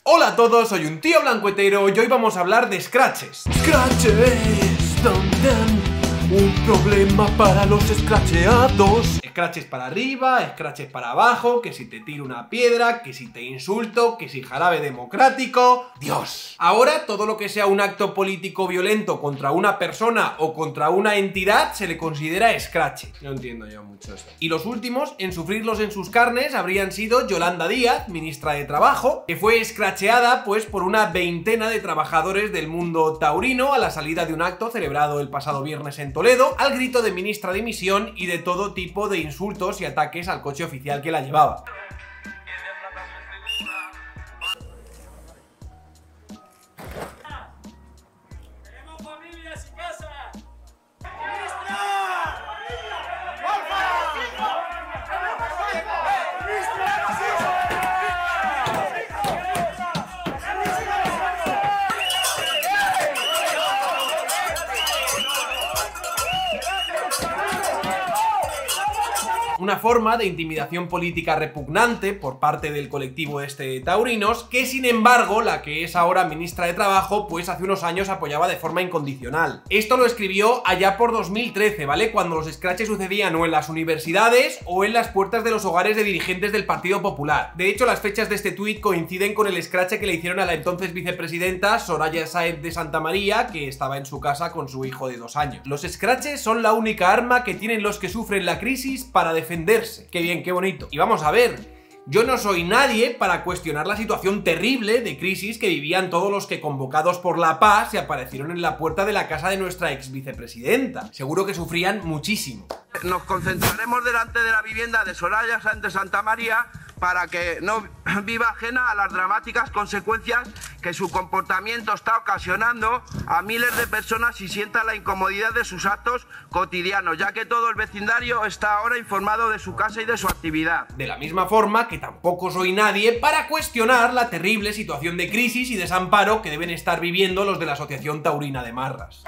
Hola a todos, soy un tío blancuetero y hoy vamos a hablar de scratches. Scratches, un problema para los scratcheados. Scratches para arriba, scratches para abajo, que si te tiro una piedra, que si te insulto, que si jarabe democrático. Dios. Ahora todo lo que sea un acto político violento contra una persona o contra una entidad se le considera scratch. No entiendo yo mucho esto. Y los últimos en sufrirlos en sus carnes habrían sido Yolanda Díaz, ministra de Trabajo, que fue scratcheada pues por una veintena de trabajadores del mundo taurino a la salida de un acto celebrado el pasado viernes en Toledo, al grito de ministra de dimisión y de todo tipo de insultos y ataques al coche oficial que la llevaba. Una forma de intimidación política repugnante por parte del colectivo taurinos, que sin embargo la que es ahora ministra de Trabajo pues hace unos años apoyaba de forma incondicional. Esto lo escribió allá por 2013, ¿vale? Cuando los scratches sucedían o en las universidades o en las puertas de los hogares de dirigentes del Partido Popular. De hecho, las fechas de este tuit coinciden con el scratch que le hicieron a la entonces vicepresidenta Soraya Sáenz de Santamaría, que estaba en su casa con su hijo de 2 años. Los scratches son la única arma que tienen los que sufren la crisis para defenderse. Qué bien, qué bonito. Y vamos a ver, yo no soy nadie para cuestionar la situación terrible de crisis que vivían todos los que, convocados por la paz, se aparecieron en la puerta de la casa de nuestra ex vicepresidenta. Seguro que sufrían muchísimo. Nos concentraremos delante de la vivienda de Soraya Sáenz de Santamaría para que no viva ajena a las dramáticas consecuencias que su comportamiento está ocasionando a miles de personas y sienta la incomodidad de sus actos cotidianos, ya que todo el vecindario está ahora informado de su casa y de su actividad. De la misma forma que tampoco soy nadie para cuestionar la terrible situación de crisis y desamparo que deben estar viviendo los de la Asociación Taurina de Marras.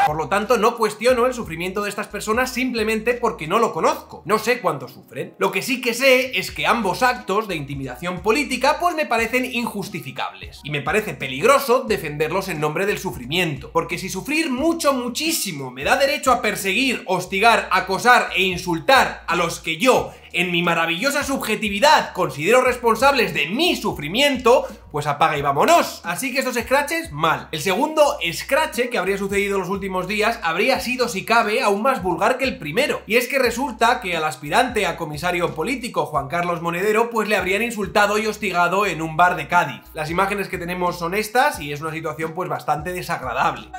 Por lo tanto, no cuestiono el sufrimiento de estas personas simplemente porque no lo conozco. No sé cuánto sufren. Lo que sí que sé es que ambos actos de intimidación política pues me parecen injustificables. Y me parece peligroso defenderlos en nombre del sufrimiento. Porque si sufrir mucho, muchísimo me da derecho a perseguir, hostigar, acosar e insultar a los que yo, en mi maravillosa subjetividad, considero responsables de mi sufrimiento, pues apaga y vámonos. Así que estos scratches, mal. El segundo scratch que habría sucedido en los últimos días habría sido, si cabe, aún más vulgar que el primero. Y es que resulta que al aspirante a comisario político Juan Carlos Monedero pues le habrían insultado y hostigado en un bar de Cádiz. Las imágenes que tenemos son estas y es una situación pues bastante desagradable.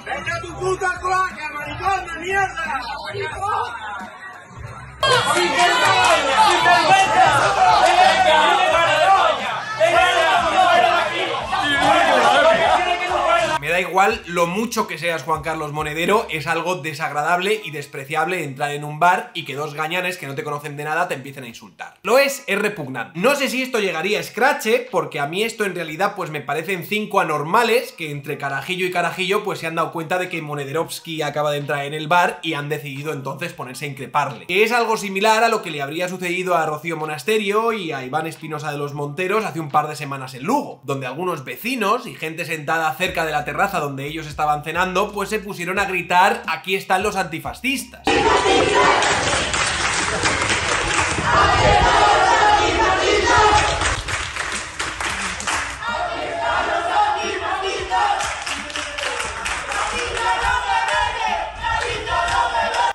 ¡Vete a tu puta cloaca, maricón de mierda! Me da igual lo mucho que seas Juan Carlos Monedero, es algo desagradable y despreciable entrar en un bar y que dos gañanes que no te conocen de nada te empiecen a insultar. Lo es repugnante. No sé si esto llegaría a scratch, porque a mí esto en realidad pues me parecen 5 anormales que entre carajillo y carajillo pues se han dado cuenta de que Monederovski acaba de entrar en el bar y han decidido entonces ponerse a increparle. Que es algo similar a lo que le habría sucedido a Rocío Monasterio y a Iván Espinosa de los Monteros hace un par de semanas en Lugo, donde algunos vecinos y gente sentada cerca de la terraza donde ellos estaban cenando pues se pusieron a gritar: "Aquí están los antifascistas".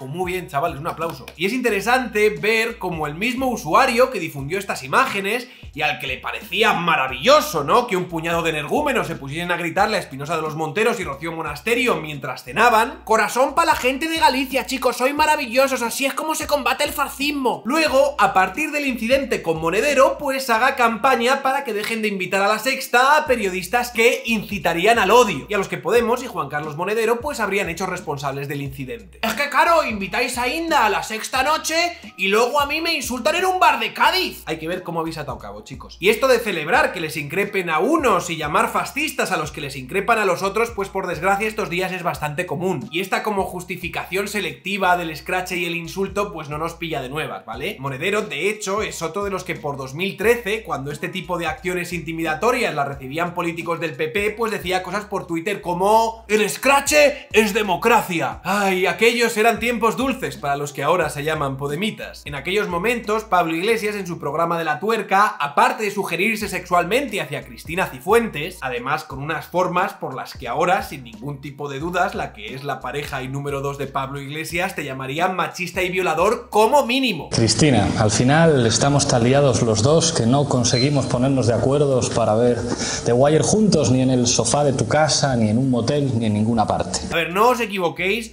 Muy bien, chavales, un aplauso. Y es interesante ver cómo el mismo usuario que difundió estas imágenes y al que le parecía maravilloso, ¿no?, que un puñado de energúmenos se pusiesen a gritarle a Espinosa de los Monteros y Rocío Monasterio mientras cenaban: "Corazón para la gente de Galicia, chicos, sois maravillosos, así es como se combate el fascismo". Luego, a partir del incidente con Monedero, pues haga campaña para que dejen de invitar a La Sexta a periodistas que incitarían al odio, y a los que Podemos y Juan Carlos Monedero pues habrían hecho responsables del incidente. Es que claro, invitáis esa inda a la sexta noche y luego a mí me insultan en un bar de Cádiz. Hay que ver cómo habéis atado cabo, chicos. Y esto de celebrar que les increpen a unos y llamar fascistas a los que les increpan a los otros, pues por desgracia estos días es bastante común. Y esta como justificación selectiva del escrache y el insulto pues no nos pilla de nuevas, ¿vale? Monedero, de hecho, es otro de los que por 2013, cuando este tipo de acciones intimidatorias las recibían políticos del PP, pues decía cosas por Twitter como "el escrache es democracia". Ay, aquellos eran tiempos dulces para los que ahora se llaman podemitas. En aquellos momentos, Pablo Iglesias en su programa de La Tuerca, aparte de sugerirse sexualmente hacia Cristina Cifuentes, además con unas formas por las que ahora, sin ningún tipo de dudas, la que es la pareja y número 2 de Pablo Iglesias te llamaría machista y violador como mínimo. Cristina, al final estamos tan liados los dos que no conseguimos ponernos de acuerdo para ver The Wire juntos, ni en el sofá de tu casa, ni en un motel, ni en ninguna parte. A ver, no os equivoquéis,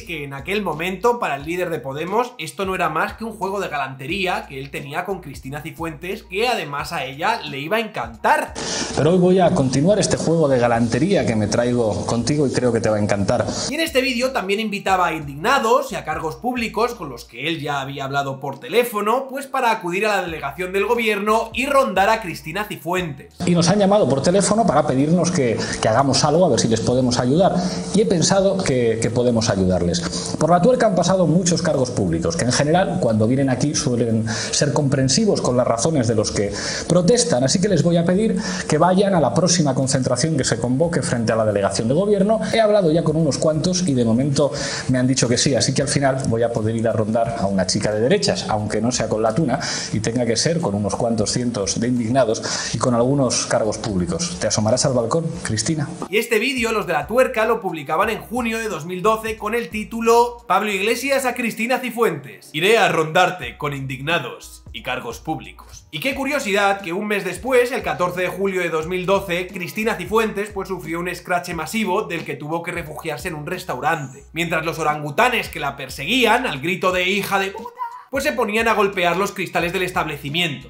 que en aquel momento para el líder de Podemos esto no era más que un juego de galantería que él tenía con Cristina Cifuentes, que además a ella le iba a encantar. Pero hoy voy a continuar este juego de galantería que me traigo contigo y creo que te va a encantar. Y en este vídeo también invitaba a indignados y a cargos públicos con los que él ya había hablado por teléfono, pues para acudir a la delegación del gobierno y rondar a Cristina Cifuentes. Y nos han llamado por teléfono para pedirnos que hagamos algo, a ver si les podemos ayudar. Y he pensado que podemos ayudarles. Por La Tuerca han pasado muchos cargos públicos, que en general, cuando vienen aquí, suelen ser comprensivos con las razones de los que protestan. Así que les voy a pedir que vayan a la próxima concentración que se convoque frente a la delegación de gobierno. He hablado ya con unos cuantos y de momento me han dicho que sí, así que al final voy a poder ir a rondar a una chica de derechas, aunque no sea con la tuna y tenga que ser con unos cuantos cientos de indignados y con algunos cargos públicos. ¿Te asomarás al balcón, Cristina? Y este vídeo los de La Tuerca lo publicaban en junio de 2012 con el título "Pablo Iglesias a Cristina Cifuentes. Iré a rondarte con indignados y cargos públicos". Y qué curiosidad que un mes después, el 14 de julio de 2012, Cristina Cifuentes pues sufrió un escrache masivo del que tuvo que refugiarse en un restaurante. Mientras los orangutanes que la perseguían, al grito de "hija de puta", pues se ponían a golpear los cristales del establecimiento.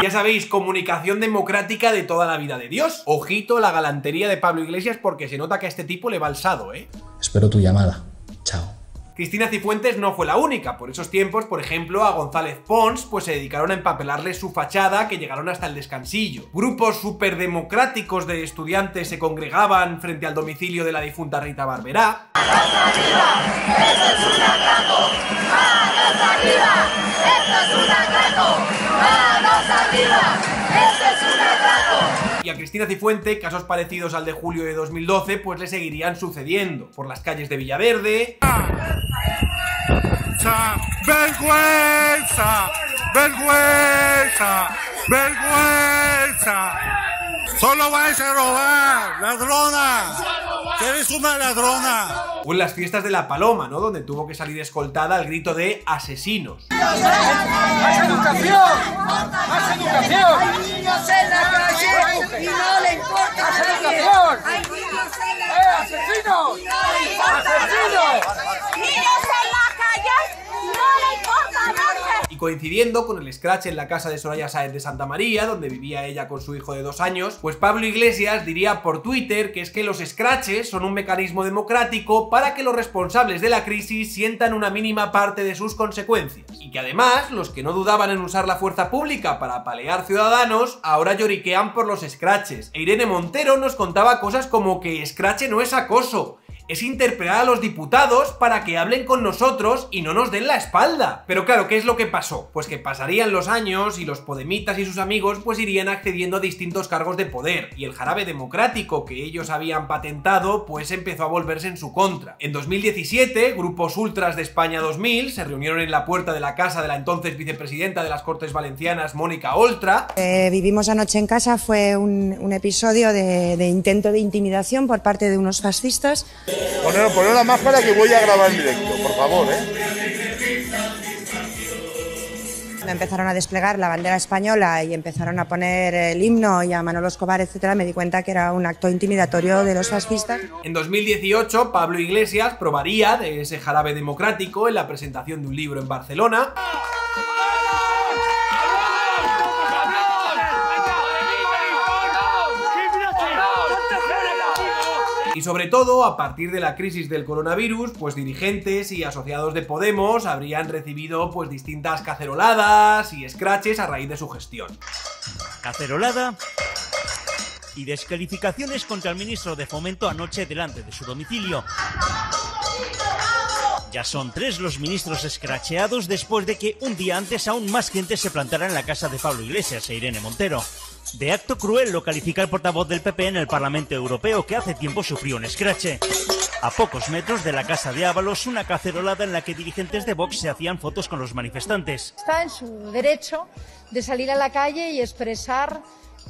Ya sabéis, comunicación democrática de toda la vida de Dios. Ojito la galantería de Pablo Iglesias porque se nota que a este tipo le va el sado, ¿eh? Espero tu llamada. Chao. Cristina Cifuentes no fue la única. Por esos tiempos, por ejemplo, a González Pons pues se dedicaron a empapelarle su fachada, que llegaron hasta el descansillo. Grupos superdemocráticos de estudiantes se congregaban frente al domicilio de la difunta Rita Barberá. ¡Manos arriba! ¡Esto es un atraco! ¡Manos arriba! ¡Esto es un atraco! ¡Manos arriba! ¡Esto es un atraco! Y a Cristina Cifuentes, casos parecidos al de julio de 2012, pues le seguirían sucediendo por las calles de Villaverde. ¡Vergüenza! ¡Vergüenza! ¡Vergüenza! ¡Solo vais a robar! ¡Ladrona! ¡Eres una ladrona! O en las fiestas de La Paloma, ¿no? Donde tuvo que salir escoltada al grito de "asesinos". ¡Más educación! ¡Más educación! ¡Hay niños en la calle y no le importa a nadie! ¡Hay niños en la calle ¡Asesinos! y no le importa a nadie! ¡Niños en la calle! ¡No le importa a nadie! Y coincidiendo con el escrache en la casa de Soraya Sáenz de Santa María, donde vivía ella con su hijo de 2 años, pues Pablo Iglesias diría por Twitter que es que los escraches son un mecanismo democrático para que los responsables de la crisis sientan una mínima parte de sus consecuencias. Y que además, los que no dudaban en usar la fuerza pública para apalear ciudadanos, ahora lloriquean por los escraches. E Irene Montero nos contaba cosas como que escrache no es acoso, es interpelar a los diputados para que hablen con nosotros y no nos den la espalda. Pero claro, ¿qué es lo que pasó? Pues que pasarían los años y los podemitas y sus amigos pues irían accediendo a distintos cargos de poder, y el jarabe democrático que ellos habían patentado pues empezó a volverse en su contra. En 2017, grupos ultras de España 2000 se reunieron en la puerta de la casa de la entonces vicepresidenta de las Cortes Valencianas, Mónica Oltra. Vivimos anoche en casa, fue un episodio de intento de intimidación por parte de unos fascistas. Poner la máscara que voy a grabar en directo, por favor, ¿eh? empezaron a desplegar la bandera española y empezaron a poner el himno y a Manolo Escobar, etcétera, me di cuenta que era un acto intimidatorio de los fascistas. En 2018, Pablo Iglesias probaría de ese jarabe democrático en la presentación de un libro en Barcelona. Y sobre todo, a partir de la crisis del coronavirus, pues dirigentes y asociados de Podemos habrían recibido pues distintas caceroladas y escraches a raíz de su gestión. Cacerolada y descalificaciones contra el ministro de Fomento anoche delante de su domicilio. Ya son 3 los ministros escracheados después de que un día antes aún más gente se plantara en la casa de Pablo Iglesias e Irene Montero. De acto cruel lo califica el portavoz del PP en el Parlamento Europeo, que hace tiempo sufrió un escrache. A pocos metros de la casa de Ábalos, una cacerolada en la que dirigentes de Vox se hacían fotos con los manifestantes. Está en su derecho de salir a la calle y expresar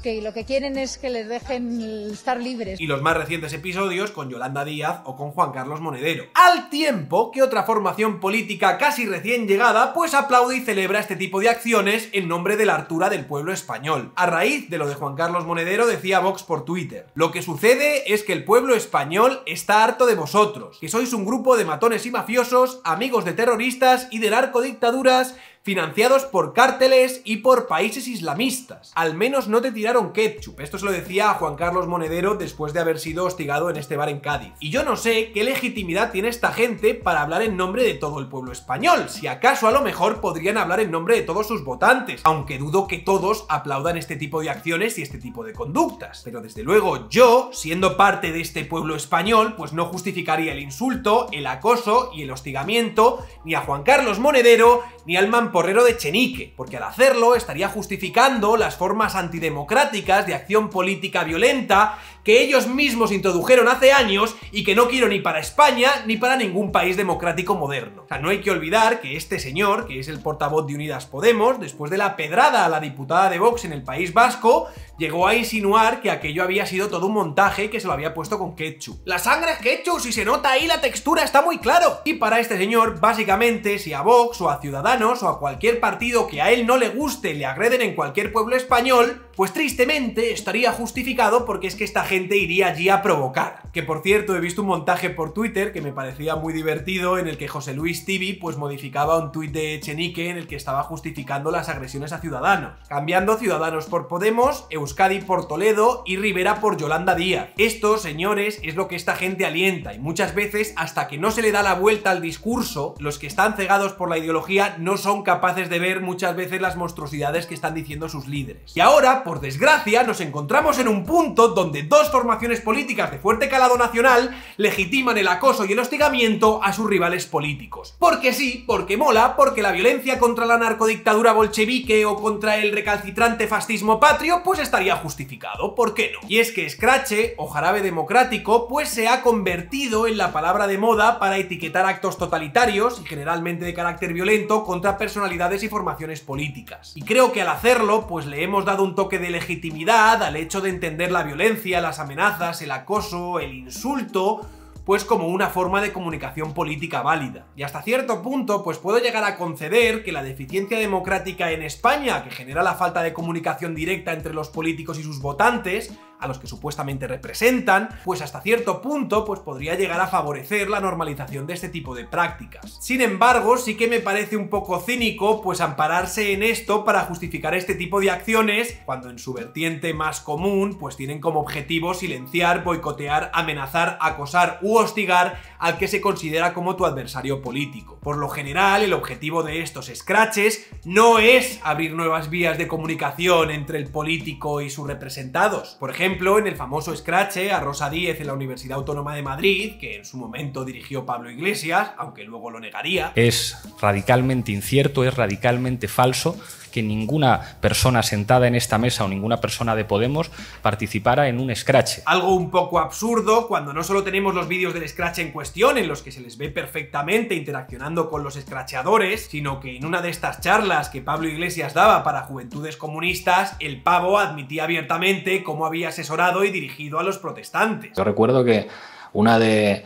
que lo que quieren es que les dejen estar libres. Y los más recientes episodios con Yolanda Díaz o con Juan Carlos Monedero. Al tiempo que otra formación política casi recién llegada pues aplaude y celebra este tipo de acciones en nombre de la hartura del pueblo español. A raíz de lo de Juan Carlos Monedero decía Vox por Twitter: lo que sucede es que el pueblo español está harto de vosotros, que sois un grupo de matones y mafiosos, amigos de terroristas y de narcodictaduras, financiados por cárteles y por países islamistas. Al menos no te tiraron ketchup. Esto se lo decía a Juan Carlos Monedero después de haber sido hostigado en este bar en Cádiz. Y yo no sé qué legitimidad tiene esta gente para hablar en nombre de todo el pueblo español. Si acaso a lo mejor podrían hablar en nombre de todos sus votantes, aunque dudo que todos aplaudan este tipo de acciones y este tipo de conductas. Pero desde luego yo, siendo parte de este pueblo español, pues no justificaría el insulto, el acoso y el hostigamiento ni a Juan Carlos Monedero ni al mamporrero de Chenique, porque al hacerlo estaría justificando las formas antidemocráticas de acción política violenta que ellos mismos introdujeron hace años y que no quiero ni para España ni para ningún país democrático moderno. O sea, no hay que olvidar que este señor, que es el portavoz de Unidas Podemos, después de la pedrada a la diputada de Vox en el País Vasco, llegó a insinuar que aquello había sido todo un montaje que se lo había puesto con ketchup. La sangre es ketchup, si se nota ahí la textura está muy claro. Y para este señor, básicamente, si a Vox o a Ciudadanos o a cualquier partido que a él no le guste le agreden en cualquier pueblo español, pues tristemente estaría justificado porque es que esta gente iría allí a provocar. Que por cierto, he visto un montaje por Twitter que me parecía muy divertido en el que José Luis Tibi pues modificaba un tuit de Echenique en el que estaba justificando las agresiones a Ciudadanos, cambiando Ciudadanos por Podemos, Euskadi por Toledo y Rivera por Yolanda Díaz. Esto, señores, es lo que esta gente alienta y muchas veces hasta que no se le da la vuelta al discurso, los que están cegados por la ideología no son capaces de ver muchas veces las monstruosidades que están diciendo sus líderes. Y ahora, por desgracia, nos encontramos en un punto donde dos formaciones políticas de fuerte calado nacional legitiman el acoso y el hostigamiento a sus rivales políticos. Porque sí, porque mola, porque la violencia contra la narcodictadura bolchevique o contra el recalcitrante fascismo patrio pues estaría justificado, ¿por qué no? Y es que escrache o jarabe democrático pues se ha convertido en la palabra de moda para etiquetar actos totalitarios y generalmente de carácter violento contra personalidades y formaciones políticas. Y creo que al hacerlo pues le hemos dado un toque de legitimidad al hecho de entender la violencia, las amenazas, el acoso, el insulto, pues como una forma de comunicación política válida. Y hasta cierto punto, pues puedo llegar a conceder que la deficiencia democrática en España, que genera la falta de comunicación directa entre los políticos y sus votantes, a los que supuestamente representan, pues hasta cierto punto pues podría llegar a favorecer la normalización de este tipo de prácticas. Sin embargo, sí que me parece un poco cínico pues ampararse en esto para justificar este tipo de acciones, cuando en su vertiente más común pues tienen como objetivo silenciar, boicotear, amenazar, acosar u hostigar al que se considera como tu adversario político. Por lo general, el objetivo de estos scratches no es abrir nuevas vías de comunicación entre el político y sus representados. Por ejemplo, en el famoso escrache a Rosa Díez en la Universidad Autónoma de Madrid, que en su momento dirigió Pablo Iglesias, aunque luego lo negaría. Es radicalmente incierto, es radicalmente falso que ninguna persona sentada en esta mesa o ninguna persona de Podemos participara en un escrache. Algo un poco absurdo cuando no solo tenemos los vídeos del escrache en cuestión, en los que se les ve perfectamente interaccionando con los escracheadores, sino que en una de estas charlas que Pablo Iglesias daba para Juventudes Comunistas, el pavo admitía abiertamente cómo había asesorado y dirigido a los protestantes. Yo recuerdo que una de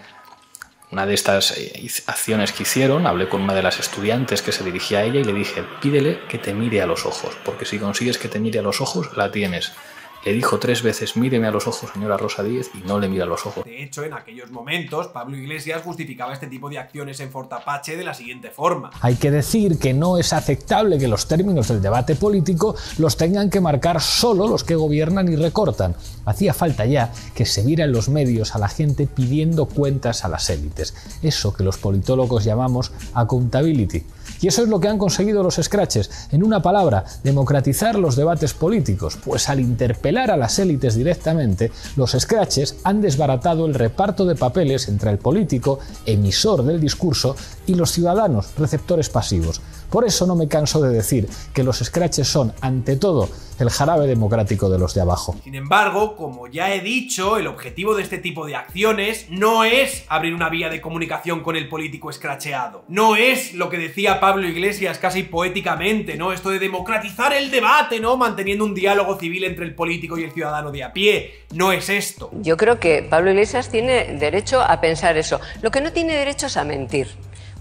Una de estas acciones que hicieron, hablé con una de las estudiantes que se dirigía a ella y le dije, pídele que te mire a los ojos, porque si consigues que te mire a los ojos, la tienes. Le dijo 3 veces, míreme a los ojos, señora Rosa Díez, y no le mira a los ojos. De hecho, en aquellos momentos, Pablo Iglesias justificaba este tipo de acciones en Fortapache de la siguiente forma. Hay que decir que no es aceptable que los términos del debate político los tengan que marcar solo los que gobiernan y recortan. Hacía falta ya que se viera en los medios a la gente pidiendo cuentas a las élites. Eso que los politólogos llamamos accountability. Y eso es lo que han conseguido los scratches. En una palabra, democratizar los debates políticos, pues al interpelar a las élites directamente, los scratches han desbaratado el reparto de papeles entre el político, emisor del discurso, y los ciudadanos, receptores pasivos. Por eso no me canso de decir que los scratches son, ante todo, el jarabe democrático de los de abajo. Sin embargo, como ya he dicho, el objetivo de este tipo de acciones no es abrir una vía de comunicación con el político escracheado. No es lo que decía Pablo Iglesias casi poéticamente, ¿no? Esto de democratizar el debate, ¿no? Manteniendo un diálogo civil entre el político y el ciudadano de a pie. No es esto. Yo creo que Pablo Iglesias tiene derecho a pensar eso. Lo que no tiene derecho es a mentir.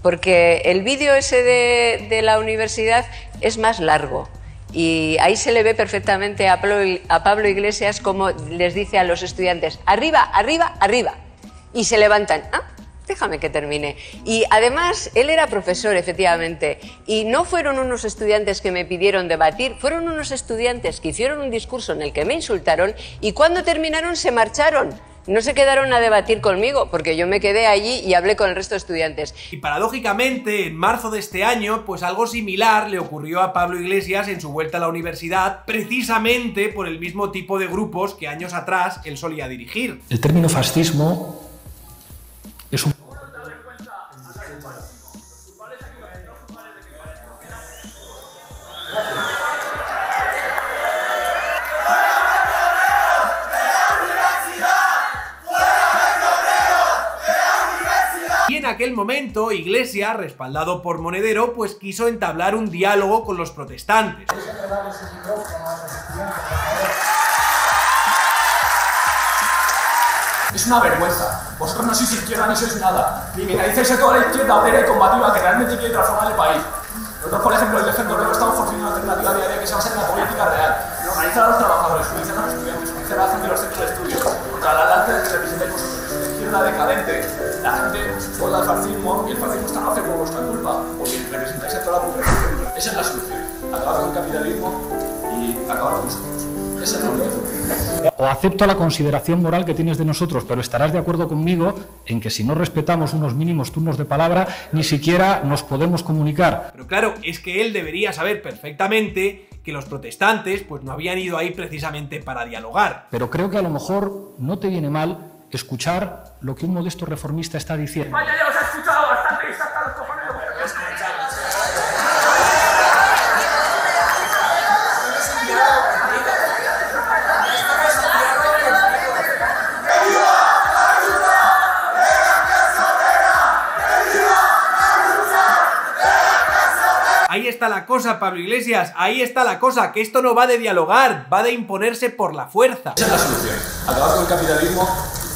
Porque el vídeo ese de la universidad es más largo y ahí se le ve perfectamente a Pablo Iglesias como les dice a los estudiantes, arriba, arriba, arriba, y se levantan, déjame que termine. Y además, él era profesor, efectivamente, y no fueron unos estudiantes que me pidieron debatir, fueron unos estudiantes que hicieron un discurso en el que me insultaron y cuando terminaron se marcharon. No se quedaron a debatir conmigo, porque yo me quedé allí y hablé con el resto de estudiantes. Y paradójicamente, en marzo de este año, pues algo similar le ocurrió a Pablo Iglesias en su vuelta a la universidad, precisamente por el mismo tipo de grupos que años atrás él solía dirigir. El término fascismo es un... Y en aquel momento, Iglesias, respaldado por Monedero, pues quiso entablar un diálogo con los protestantes. Es una vergüenza. Vosotros no sois izquierda ni sois nada. Criminalizáis a toda la izquierda obrera y combativa que realmente quiere transformar el país. Nosotros, por ejemplo, desde Gen Torrero estamos construyendo una alternativa diaria que se basa en la política real. Organizar a los trabajadores, organizar a los estudiantes, organizar a la gente de los centros de estudios. Contra la lanza que representáis vosotros. Es una izquierda decadente. La gente vota al fascismo y el fascismo está no hace por vuestra culpa, porque representáis a toda la población. Esa es la solución. Acabar con el capitalismo y acabar con nosotros. Esa es la solución. O acepto la consideración moral que tienes de nosotros, pero estarás de acuerdo conmigo en que si no respetamos unos mínimos turnos de palabra, ni siquiera nos podemos comunicar. Pero claro, es que él debería saber perfectamente que los protestantes pues no habían ido ahí precisamente para dialogar. Pero creo que a lo mejor no te viene mal escuchar lo que un modesto reformista está diciendo. Vaya, ya os he escuchado bastante y hasta los cojones lo que Ahí está la cosa, Pablo Iglesias, ahí está la cosa, que esto no va de dialogar, va de imponerse por la fuerza. Esa es la solución. Acabar con el capitalismo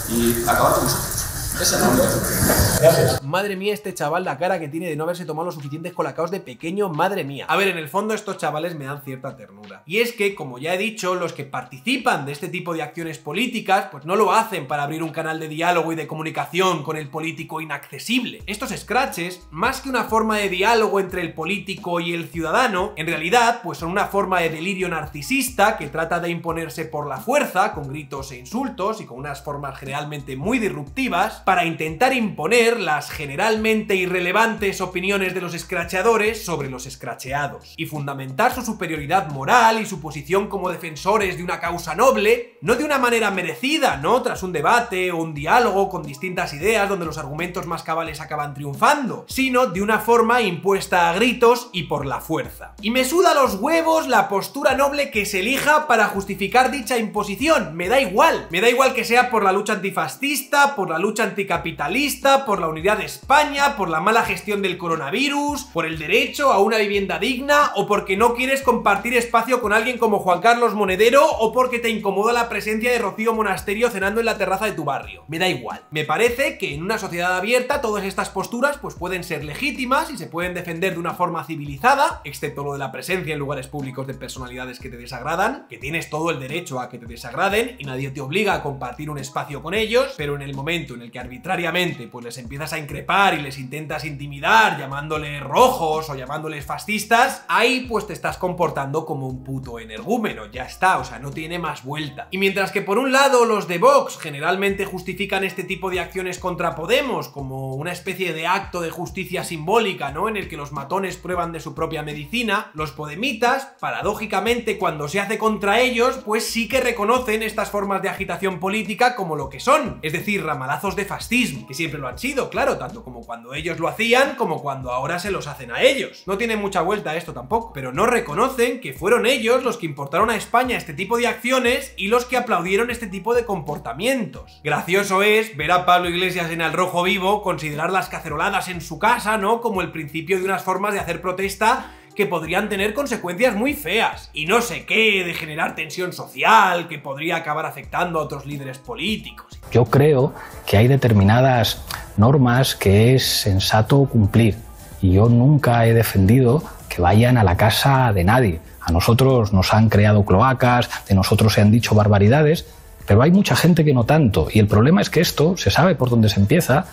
y acabar con nosotros. Esa es la solución. Gracias. Madre mía, este chaval, la cara que tiene de no haberse tomado los suficientes colacaos de pequeño, madre mía. A ver, en el fondo estos chavales me dan cierta ternura. Y es que, como ya he dicho, los que participan de este tipo de acciones políticas, pues no lo hacen para abrir un canal de diálogo y de comunicación con el político inaccesible. Estos scratches, más que una forma de diálogo entre el político y el ciudadano, en realidad, pues son una forma de delirio narcisista que trata de imponerse por la fuerza, con gritos e insultos y con unas formas generalmente muy disruptivas, para intentar imponer las generalmente irrelevantes opiniones de los escracheadores sobre los escracheados y fundamentar su superioridad moral y su posición como defensores de una causa noble, no de una manera merecida, ¿no? Tras un debate o un diálogo con distintas ideas donde los argumentos más cabales acaban triunfando, sino de una forma impuesta a gritos y por la fuerza. Y me suda los huevos la postura noble que se elija para justificar dicha imposición, me da igual que sea por la lucha antifascista, por la lucha anticapitalista, por la unidad de España, por la mala gestión del coronavirus, por el derecho a una vivienda digna, o porque no quieres compartir espacio con alguien como Juan Carlos Monedero, o porque te incomoda la presencia de Rocío Monasterio cenando en la terraza de tu barrio. Me da igual. Me parece que en una sociedad abierta todas estas posturas pues pueden ser legítimas y se pueden defender de una forma civilizada, excepto lo de la presencia en lugares públicos de personalidades que te desagradan, que tienes todo el derecho a que te desagraden y nadie te obliga a compartir un espacio con ellos, pero en el momento en el que arbitrariamente pues les empiezas a increpar y les intentas intimidar llamándoles rojos o llamándoles fascistas, ahí pues te estás comportando como un puto energúmeno, ya está, o sea, no tiene más vuelta. Y mientras que por un lado los de Vox generalmente justifican este tipo de acciones contra Podemos como una especie de acto de justicia simbólica, ¿no?, en el que los matones prueban de su propia medicina, los podemitas, paradójicamente, cuando se hace contra ellos, pues sí que reconocen estas formas de agitación política como lo que son, es decir, ramalazos de fascismo, que siempre lo han sido, claro, tanto como cuando ellos lo hacían como cuando ahora se los hacen a ellos. No tiene mucha vuelta esto tampoco, pero no reconocen que fueron ellos los que importaron a España este tipo de acciones y los que aplaudieron este tipo de comportamientos. Gracioso es ver a Pablo Iglesias en Al Rojo Vivo considerar las caceroladas en su casa, ¿no?, como el principio de unas formas de hacer protesta que podrían tener consecuencias muy feas, y no sé qué, de generar tensión social, que podría acabar afectando a otros líderes políticos. Yo creo que hay determinadas normas que es sensato cumplir, y yo nunca he defendido que vayan a la casa de nadie. A nosotros nos han creado cloacas, de nosotros se han dicho barbaridades, pero hay mucha gente que no tanto, y el problema es que esto se sabe por dónde se empieza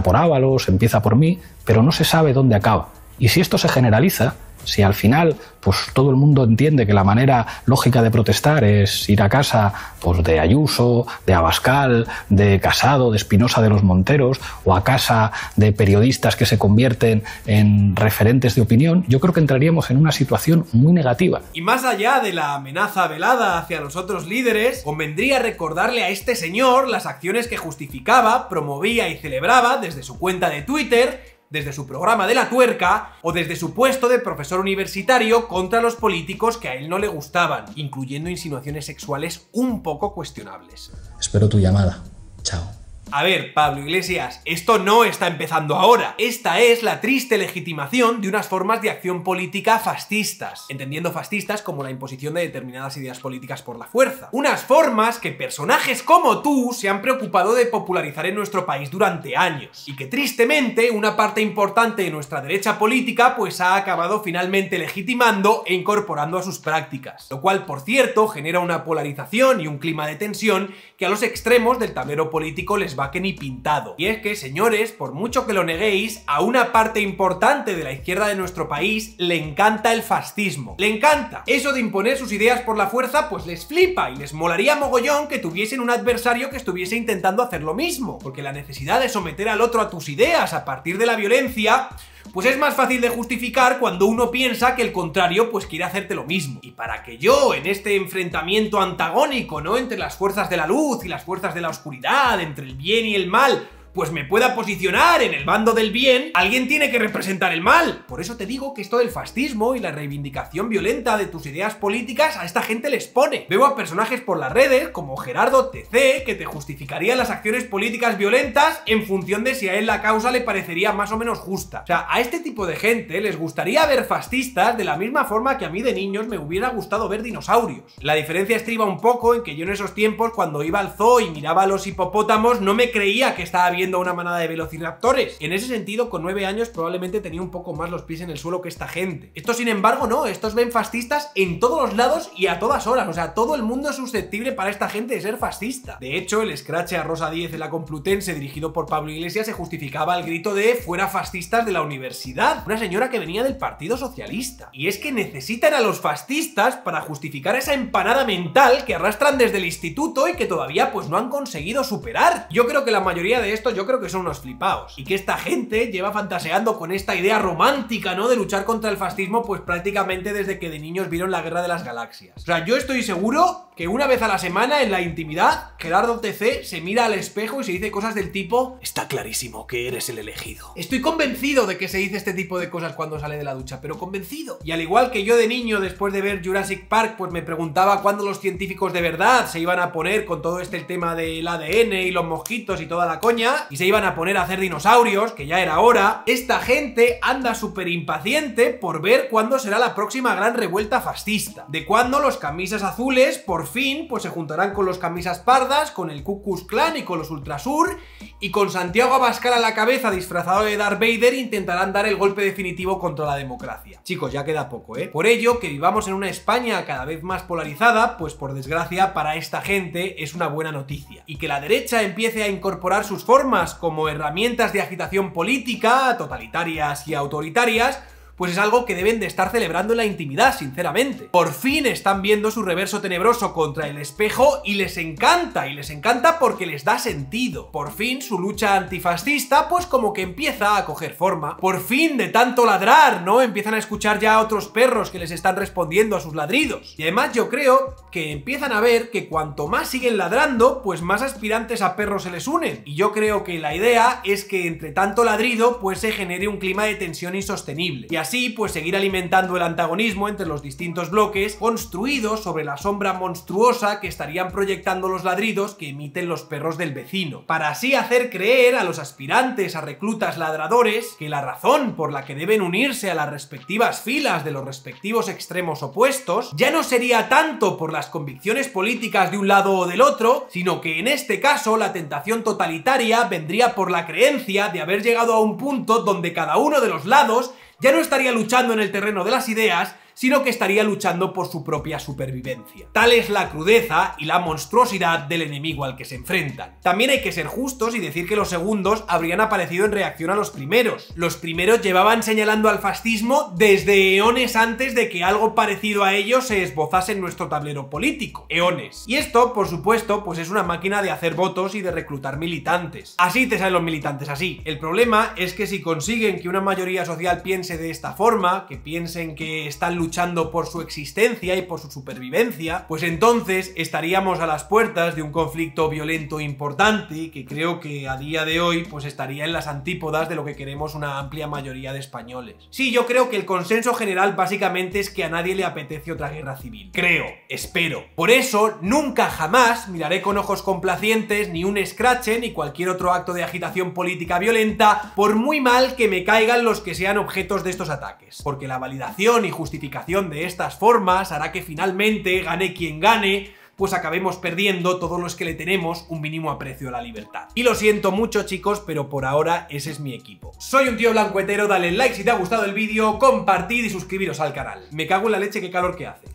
por Ábalos, empieza por mí, pero no se sabe dónde acaba. Y si esto se generaliza, si al final pues todo el mundo entiende que la manera lógica de protestar es ir a casa pues de Ayuso, de Abascal, de Casado, de Espinosa de los Monteros, o a casa de periodistas que se convierten en referentes de opinión, yo creo que entraríamos en una situación muy negativa. Y más allá de la amenaza velada hacia los otros líderes, convendría recordarle a este señor las acciones que justificaba, promovía y celebraba desde su cuenta de Twitter, desde su programa de La Tuerca o desde su puesto de profesor universitario contra los políticos que a él no le gustaban, incluyendo insinuaciones sexuales un poco cuestionables. Espero tu llamada. Chao. A ver, Pablo Iglesias, esto no está empezando ahora. Esta es la triste legitimación de unas formas de acción política fascistas, entendiendo fascistas como la imposición de determinadas ideas políticas por la fuerza. Unas formas que personajes como tú se han preocupado de popularizar en nuestro país durante años, y que tristemente una parte importante de nuestra derecha política pues ha acabado finalmente legitimando e incorporando a sus prácticas. Lo cual, por cierto, genera una polarización y un clima de tensión que a los extremos del tablero político les va que ni pintado. Y es que, señores, por mucho que lo neguéis, a una parte importante de la izquierda de nuestro país le encanta el fascismo. Le encanta. Eso de imponer sus ideas por la fuerza pues les flipa, y les molaría mogollón que tuviesen un adversario que estuviese intentando hacer lo mismo, porque la necesidad de someter al otro a tus ideas a partir de la violencia pues es más fácil de justificar cuando uno piensa que el contrario pues quiere hacerte lo mismo. Y para que yo, en este enfrentamiento antagónico, ¿no?, entre las fuerzas de la luz y las fuerzas de la oscuridad, entre el bien y el mal, pues me pueda posicionar en el bando del bien, alguien tiene que representar el mal. Por eso te digo que esto del fascismo y la reivindicación violenta de tus ideas políticas a esta gente les pone. Veo a personajes por las redes como Gerardo TC que te justificaría las acciones políticas violentas en función de si a él la causa le parecería más o menos justa. O sea, a este tipo de gente les gustaría ver fascistas de la misma forma que a mí de niños me hubiera gustado ver dinosaurios. La diferencia estriba un poco en que yo en esos tiempos, cuando iba al zoo y miraba a los hipopótamos, no me creía que estaba viendo una manada de velociraptores. En ese sentido, con 9 años probablemente tenía un poco más los pies en el suelo que esta gente. Estos, sin embargo, no. Estos ven fascistas en todos los lados y a todas horas. O sea, todo el mundo es susceptible para esta gente de ser fascista. De hecho, el escrache a Rosa Díez en la Complutense, dirigido por Pablo Iglesias, se justificaba al grito de "fuera fascistas de la universidad". Una señora que venía del Partido Socialista. Y es que necesitan a los fascistas para justificar esa empanada mental que arrastran desde el instituto y que todavía pues no han conseguido superar. Yo creo que la mayoría de estos, yo creo que son unos flipaos, y que esta gente lleva fantaseando con esta idea romántica, ¿no?, de luchar contra el fascismo pues prácticamente desde que de niños vieron la Guerra de las Galaxias. O sea, yo estoy seguro Que una vez a la semana, en la intimidad, Gerardo TC se mira al espejo y se dice cosas del tipo: está clarísimo que eres el elegido. Estoy convencido de que se dice este tipo de cosas cuando sale de la ducha, pero convencido. Y al igual que yo de niño, después de ver Jurassic Park, pues me preguntaba cuándo los científicos de verdad se iban a poner con todo el tema del ADN y los mosquitos y toda la coña, y se iban a poner a hacer dinosaurios, que ya era hora. Esta gente anda súper impaciente por ver cuándo será la próxima gran revuelta fascista, de cuándo los camisas azules por fin pues se juntarán con los camisas pardas, con el Ku Klux Klan y con los Ultrasur, y con Santiago Abascal a la cabeza disfrazado de Darth Vader intentarán dar el golpe definitivo contra la democracia. Chicos, ya queda poco, ¿eh? Por ello, que vivamos en una España cada vez más polarizada, pues por desgracia para esta gente es una buena noticia. Y que la derecha empiece a incorporar sus formas como herramientas de agitación política, totalitarias y autoritarias, pues es algo que deben de estar celebrando en la intimidad, sinceramente. Por fin están viendo su reverso tenebroso contra el espejo y les encanta porque les da sentido. Por fin su lucha antifascista pues como que empieza a coger forma. Por fin, de tanto ladrar, ¿no? Empiezan a escuchar ya a otros perros que les están respondiendo a sus ladridos. Y además yo creo que empiezan a ver que cuanto más siguen ladrando, pues más aspirantes a perros se les unen. Y yo creo que la idea es que entre tanto ladrido pues se genere un clima de tensión insostenible. Y así pues seguir alimentando el antagonismo entre los distintos bloques construidos sobre la sombra monstruosa que estarían proyectando los ladridos que emiten los perros del vecino, para así hacer creer a los aspirantes a reclutas ladradores que la razón por la que deben unirse a las respectivas filas de los respectivos extremos opuestos ya no sería tanto por las convicciones políticas de un lado o del otro, sino que en este caso la tentación totalitaria vendría por la creencia de haber llegado a un punto donde cada uno de los lados ya no estaría luchando en el terreno de las ideas, sino que estaría luchando por su propia supervivencia. Tal es la crudeza y la monstruosidad del enemigo al que se enfrentan. También hay que ser justos y decir que los segundos habrían aparecido en reacción a los primeros. Los primeros llevaban señalando al fascismo desde eones antes de que algo parecido a ello se esbozase en nuestro tablero político. Eones. Y esto, por supuesto, pues es una máquina de hacer votos y de reclutar militantes. Así te salen los militantes, así. El problema es que si consiguen que una mayoría social piense de esta forma, que piensen que están luchando por su existencia y por su supervivencia, pues entonces estaríamos a las puertas de un conflicto violento importante que creo que a día de hoy pues estaría en las antípodas de lo que queremos una amplia mayoría de españoles. Sí, yo creo que el consenso general básicamente es que a nadie le apetece otra guerra civil. Creo, espero. Por eso, nunca jamás miraré con ojos complacientes ni un escrache ni cualquier otro acto de agitación política violenta, por muy mal que me caigan los que sean objetos de estos ataques. Porque la validación y justificación de estas formas hará que finalmente, gane quien gane, pues acabemos perdiendo todos los que le tenemos un mínimo aprecio a la libertad. Y lo siento mucho, chicos, pero por ahora ese es mi equipo. Soy un tío blanco hetero, dale like si te ha gustado el vídeo, compartid y suscribiros al canal. Me cago en la leche, qué calor que hace.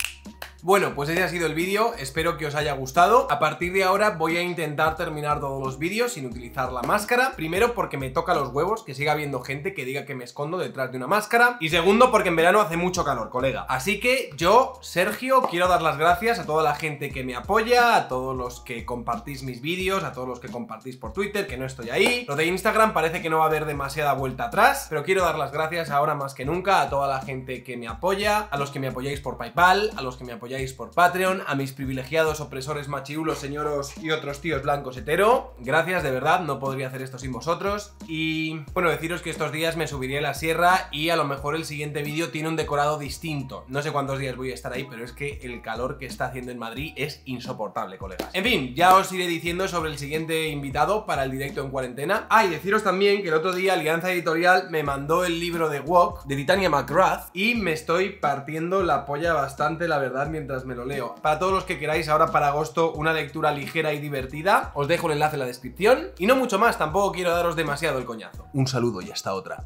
Bueno, pues ese ha sido el vídeo, espero que os haya gustado. A partir de ahora voy a intentar terminar todos los vídeos sin utilizar la máscara. Primero porque me toca los huevos que siga habiendo gente que diga que me escondo detrás de una máscara. Y segundo porque en verano hace mucho calor, colega. Así que yo, Sergio, quiero dar las gracias a toda la gente que me apoya, a todos los que compartís mis vídeos, a todos los que compartís por Twitter, que no estoy ahí. Lo de Instagram parece que no va a haber demasiada vuelta atrás, pero quiero dar las gracias ahora más que nunca a toda la gente que me apoya, a los que me apoyáis por PayPal, a los que me apoyáis por Patreon, a mis privilegiados opresores machirulos, señoros y otros tíos blancos hetero. Gracias, de verdad, no podría hacer esto sin vosotros. Y bueno, deciros que estos días me subiré a la sierra y a lo mejor el siguiente vídeo tiene un decorado distinto. No sé cuántos días voy a estar ahí, pero es que el calor que está haciendo en Madrid es insoportable, colegas. En fin, ya os iré diciendo sobre el siguiente invitado para el directo en cuarentena. Ah, y deciros también que el otro día Alianza Editorial me mandó el libro de Walk de Titania McGrath y me estoy partiendo la polla bastante, la verdad, mientras me lo leo. Para todos los que queráis ahora para agosto una lectura ligera y divertida, os dejo el enlace en la descripción. Y no mucho más, tampoco quiero daros demasiado el coñazo. Un saludo y hasta otra.